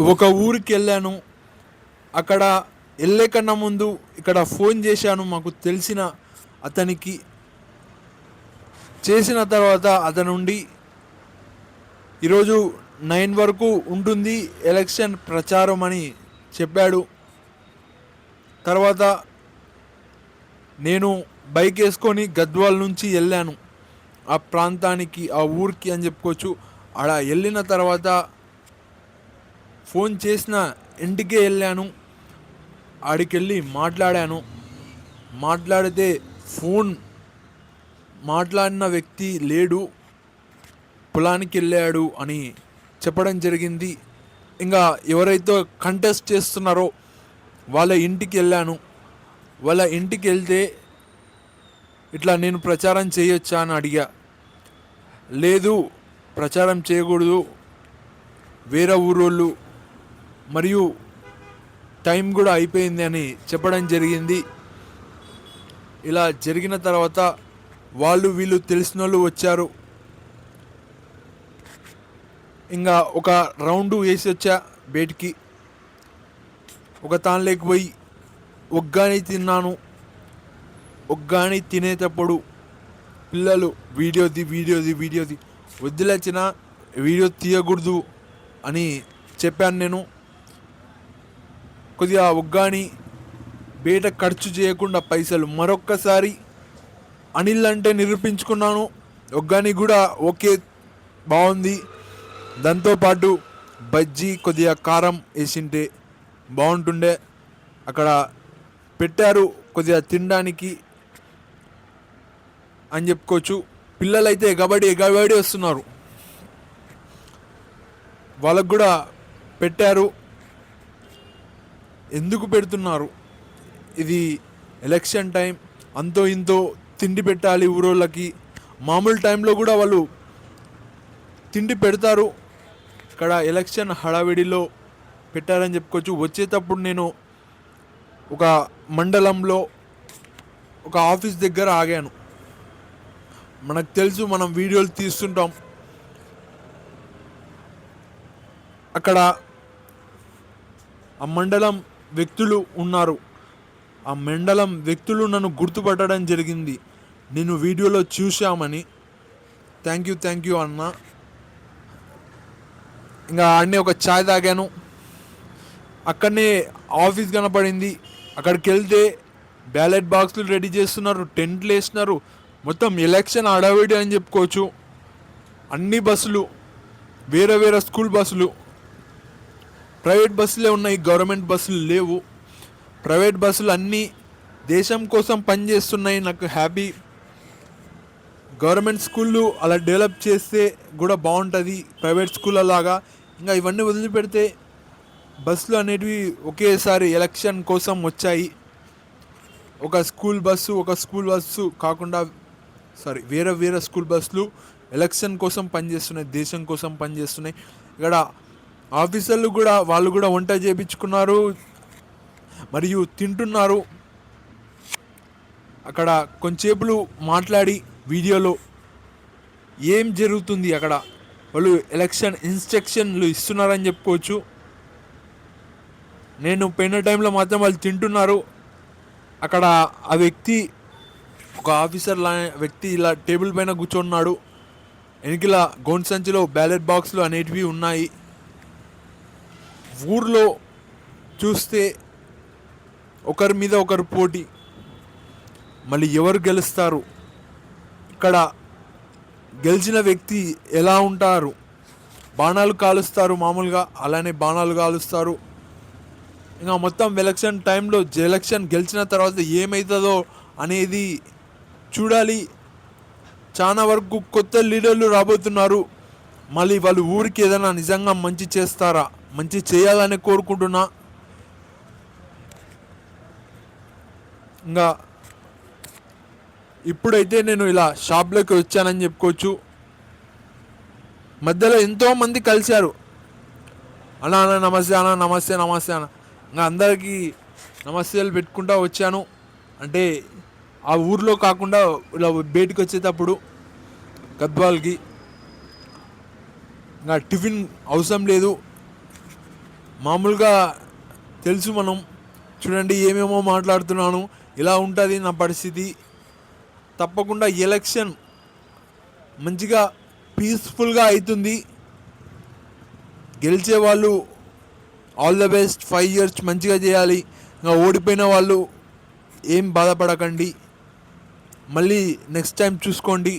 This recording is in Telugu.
ఒక ఊరికి వెళ్ళాను. అక్కడ వెళ్ళే కన్నా ముందు ఇక్కడ ఫోన్ చేశాను మాకు తెలిసిన అతనికి. చేసిన తర్వాత అతనుండి ఈరోజు 9 వరకు ఉంటుంది ఎలక్షన్ ప్రచారం అని చెప్పాడు. తర్వాత నేను బైక్ వేసుకొని గద్వాల్ నుంచి వెళ్ళాను ఆ ప్రాంతానికి, ఆ ఊరికి అని చెప్పుకోవచ్చు. ఆడ వెళ్ళిన తర్వాత ఫోన్ చేసిన ఇంటికే వెళ్ళాను. ఆడికెళ్ళి మాట్లాడాను. మాట్లాడితే ఫోన్ మాట్లాడిన వ్యక్తి లేడు, పొలానికి వెళ్ళాడు అని చెప్పడం జరిగింది. ఇంకా ఎవరైతే కంటెస్ట్ చేస్తున్నారో వాళ్ళ ఇంటికి వెళ్ళాను. వాళ్ళ ఇంటికి వెళ్తే ఇట్లా నేను ప్రచారం చేయొచ్చా అని అడిగా. లేదు, ప్రచారం చేయకూడదు, వేరే ఊరోళ్ళు, మరియు టైం కూడా అయిపోయింది అని చెప్పడం జరిగింది. ఇలా జరిగిన తర్వాత వాళ్ళు వీళ్ళు తెలిసిన వాళ్ళు వచ్చారు. ఇంకా ఒక రౌండ్ వేసి వచ్చా బయటికి. ఒక తాన్లోకి పోయి ఒగ్గాని తిన్నాను. ఒగ్గాని తినేటప్పుడు పిల్లలు వీడియోది వదిలేచిన వీడియో తీయకూడదు అని చెప్పాను నేను. కొద్దిగా ఒగ్గాని బయట ఖర్చు చేయకుండా పైసలు మరొక్కసారి అనిల్ అంటే నిరూపించుకున్నాను. ఒగ్గాని కూడా ఓకే, బాగుంది. దాంతోపాటు బజ్జీ కొద్దిగా కారం వేసింటే బాగుంటుండే. అక్కడ పెట్టారు కొద్దిగా తినడానికి అని చెప్పుకోవచ్చు. పిల్లలైతే ఎగబడి వస్తున్నారు. వాళ్ళకు కూడా పెట్టారు. ఎందుకు పెడుతున్నారు? ఇది ఎలక్షన్ టైం, అంతో ఇంతో తిండి పెట్టాలి ఊరోళ్ళకి. మామూలు టైంలో కూడా వాళ్ళు తిండి పెడతారు. ఇక్కడ ఎలక్షన్ హడావిడిలో పెట్టారని చెప్పుకోవచ్చు. వచ్చేటప్పుడు నేను ఒక మండలంలో ఒక ఆఫీస్ దగ్గర ఆగాను. మనకు తెలుసు, మనం వీడియోలు తీస్తుంటాం. అక్కడ ఆ మండలం వ్యక్తులు ఉన్నారు. ఆ మండలం వ్యక్తులు నన్ను గుర్తుపట్టడం జరిగింది. నేను వీడియోలో చూశామని. థ్యాంక్ యూ అన్న. ఇంకా ఆడనే ఒక ఛాయ్ తాగాను. అక్కడనే ఆఫీస్ కనపడింది. అక్కడికి వెళ్తే బ్యాలెట్ బాక్సులు రెడీ చేస్తున్నారు, టెంట్లు వేస్తున్నారు. మొత్తం ఎలక్షన్ హడావిడి అని చెప్పుకోవచ్చు. అన్ని బస్సులు, వేరే స్కూల్ బస్సులు, ప్రైవేట్ బస్సులే ఉన్నాయి, గవర్నమెంట్ బస్సులు లేవు. ప్రైవేట్ బస్సులు అన్నీ దేశం కోసం పనిచేస్తున్నాయి. నాకు హ్యాపీ. గవర్నమెంట్ స్కూళ్ళు అలా డెవలప్ చేస్తే కూడా బాగుంటుంది, ప్రైవేట్ స్కూళ్ళ లాగా. ఇంకా ఇవన్నీ వదిలిపెడితే బస్సులు అనేటివి ఒకేసారి ఎలక్షన్ కోసం వచ్చాయి. ఒక స్కూల్ బస్సు కాకుండా వేరే స్కూల్ బస్సులు ఎలక్షన్ కోసం పనిచేస్తున్నాయి, దేశం కోసం పనిచేస్తున్నాయి. ఇక్కడ ఆఫీసర్లు కూడా వాళ్ళు కూడా వంట చేయించుకున్నారు మరియు తింటున్నారు. అక్కడ కొంచెంసేపులు మాట్లాడి వీడియోలో ఏం జరుగుతుంది అక్కడ వాళ్ళు ఎలక్షన్ ఇన్స్ట్రక్షన్లు ఇస్తున్నారని చెప్పుకోవచ్చు. నేను పోయిన టైంలో మాత్రం వాళ్ళు తింటున్నారు. అక్కడ ఆ వ్యక్తి, ఒక ఆఫీసర్ వ్యక్తి ఇలా టేబుల్ పైన కూర్చున్నాడు. వెనకల గోన్ సంచిలో బ్యాలెట్ బాక్సులు అనేటివి ఉన్నాయి. ఊర్లో చూస్తే ఒకరి మీద ఒకరు పోటీ. మళ్ళీ ఎవరు గెలుస్తారు? ఇక్కడ గెలిచిన వ్యక్తి ఎలా ఉంటారు? బాణాలు కాలుస్తారు మామూలుగా, అలానే బాణాలు కాలుస్తారు. ఇంకా మొత్తం ఎలక్షన్ టైంలో ఎలక్షన్ గెలిచిన తర్వాత ఏమవుతుందో అనేది చూడాలి. చాలా వరకు కొత్త లీడర్లు రాబోతున్నారు. మళ్ళీ వాళ్ళు ఊరికి ఏదైనా నిజంగా మంచి చేస్తారా, మంచి చేయాలని కోరుకుంటున్నా. ఇంకా ఇప్పుడైతే నేను ఇలా షాప్లోకి వచ్చానని చెప్పుకోవచ్చు. మధ్యలో ఎంతోమంది కలిశారు. అన్నా నమస్తే అన్న. ఇంకా అందరికీ నమస్తేలు పెట్టుకుంటా వచ్చాను. అంటే ఆ ఊర్లో కాకుండా ఇలా బయటికి వచ్చేటప్పుడు గద్వాల్కి ఇంకా టిఫిన్ అవసరం లేదు. మామూలుగా తెలుసు మనం, చూడండి ఏమేమో మాట్లాడుతున్నాను, ఇలా ఉంటుంది నా పరిస్థితి. తప్పకుండా ఎలక్షన్ మంచిగా పీస్ఫుల్గా అవుతుంది. గెలిచే వాళ్ళు ఆల్ ద బెస్ట్, 5 years మంచిగా చేయాలి. ఇంకా ఓడిపోయిన వాళ్ళు ఏం బాధపడకండి, మళ్ళీ నెక్స్ట్ టైం చూసుకోండి.